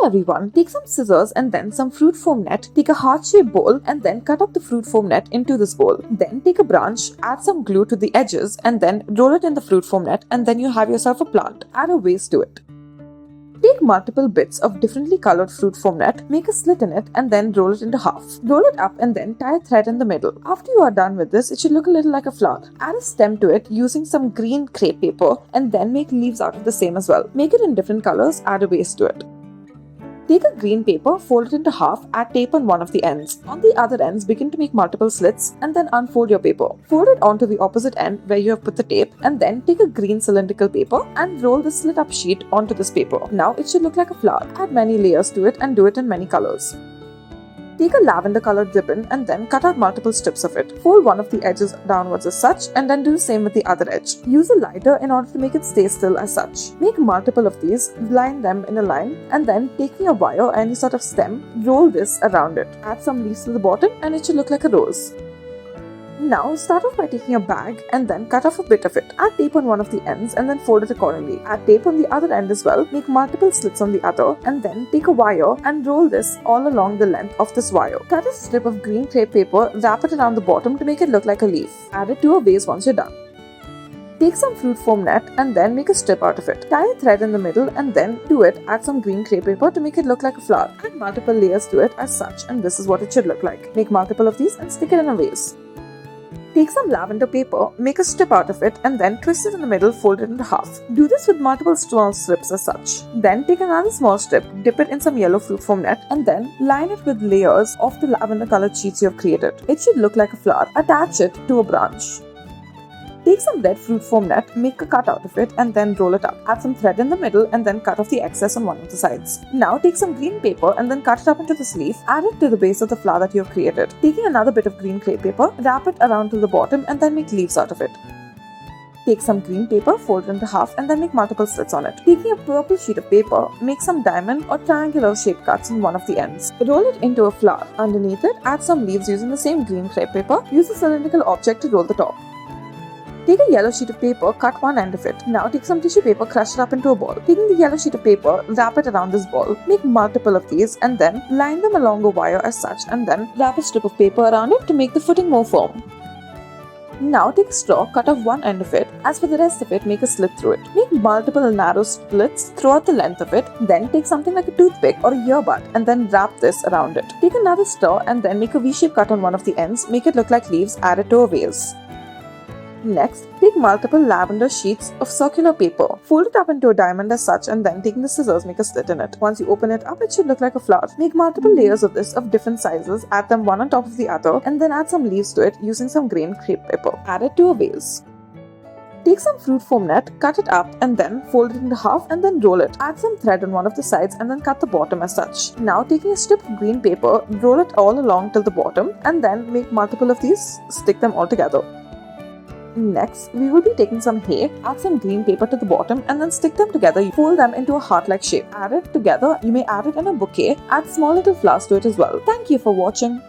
everyone, take some scissors and then some fruit foam net, take a heart-shaped bowl and then cut up the fruit foam net into this bowl. Then take a branch, add some glue to the edges and then roll it in the fruit foam net, and then you have yourself a plant. Add a vase to it. Take multiple bits of differently colored fruit foam net, make a slit in it and then roll it into half. Roll it up and then tie a thread in the middle. After you are done with this, it should look a little like a flower. Add a stem to it using some green crepe paper and then make leaves out of the same as well. Make it in different colors, add a base to it. Take a green paper, fold it into half, add tape on one of the ends. On the other ends, begin to make multiple slits and then unfold your paper. Fold it onto the opposite end where you have put the tape and then take a green cylindrical paper and roll the slit up sheet onto this paper. Now it should look like a flower. Add many layers to it and do it in many colors. Take a lavender colored Zibin and then cut out multiple strips of it. Fold one of the edges downwards as such and then do the same with the other edge. Use a lighter in order to make it stay still as such. Make multiple of these, line them in a line and then taking a wire or any sort of stem, roll this around it. Add some leaves to the bottom and it should look like a rose. Now start off by taking a bag and then cut off a bit of it. Add tape on one of the ends and then fold it accordingly. Add tape on the other end as well. Make multiple slits on the other and then take a wire and roll this all along the length of this wire. Cut a strip of green crepe paper, wrap it around the bottom to make it look like a leaf. Add it to a vase once you're done. Take some fruit foam net and then make a strip out of it. Tie a thread in the middle and then to it add some green crepe paper to make it look like a flower. Add multiple layers to it as such and this is what it should look like. Make multiple of these and stick it in a vase. Take some lavender paper, make a strip out of it and then twist it in the middle, fold it into half. Do this with multiple small strips as such. Then take another small strip, dip it in some yellow fruit foam net and then line it with layers of the lavender colored sheets you have created. It should look like a flower. Attach it to a branch. Take some red fruit foam net, make a cut out of it and then roll it up. Add some thread in the middle and then cut off the excess on one of the sides. Now take some green paper and then cut it up into this leaf. Add it to the base of the flower that you have created. Taking another bit of green crepe paper, wrap it around to the bottom and then make leaves out of it. Take some green paper, fold it into half and then make multiple slits on it. Taking a purple sheet of paper, make some diamond or triangular shaped cuts in one of the ends. Roll it into a flower. Underneath it, add some leaves using the same green crepe paper. Use a cylindrical object to roll the top. Take a yellow sheet of paper, cut one end of it. Now take some tissue paper, crush it up into a ball. Taking the yellow sheet of paper, wrap it around this ball. Make multiple of these and then line them along a wire as such and then wrap a strip of paper around it to make the footing more firm. Now take a straw, cut off one end of it. As for the rest of it, make a slit through it. Make multiple narrow slits throughout the length of it. Then take something like a toothpick or a earbud and then wrap this around it. Take another straw and then make a V-shaped cut on one of the ends. Make it look like leaves, add it to a vase. Next, take multiple lavender sheets of circular paper. Fold it up into a diamond as such and then taking the scissors, make a slit in it. Once you open it up, it should look like a flower. Make multiple layers of this of different sizes, add them one on top of the other and then add some leaves to it using some green crepe paper. Add it to a vase. Take some fruit foam net, cut it up and then fold it into half and then roll it. Add some thread on one of the sides and then cut the bottom as such. Now taking a strip of green paper, roll it all along till the bottom and then make multiple of these, stick them all together. Next, we will be taking some hay, add some green paper to the bottom and then stick them together. Fold them into a heart-like shape. Add it together. You may add it in a bouquet. Add small little flowers to it as well. Thank you for watching.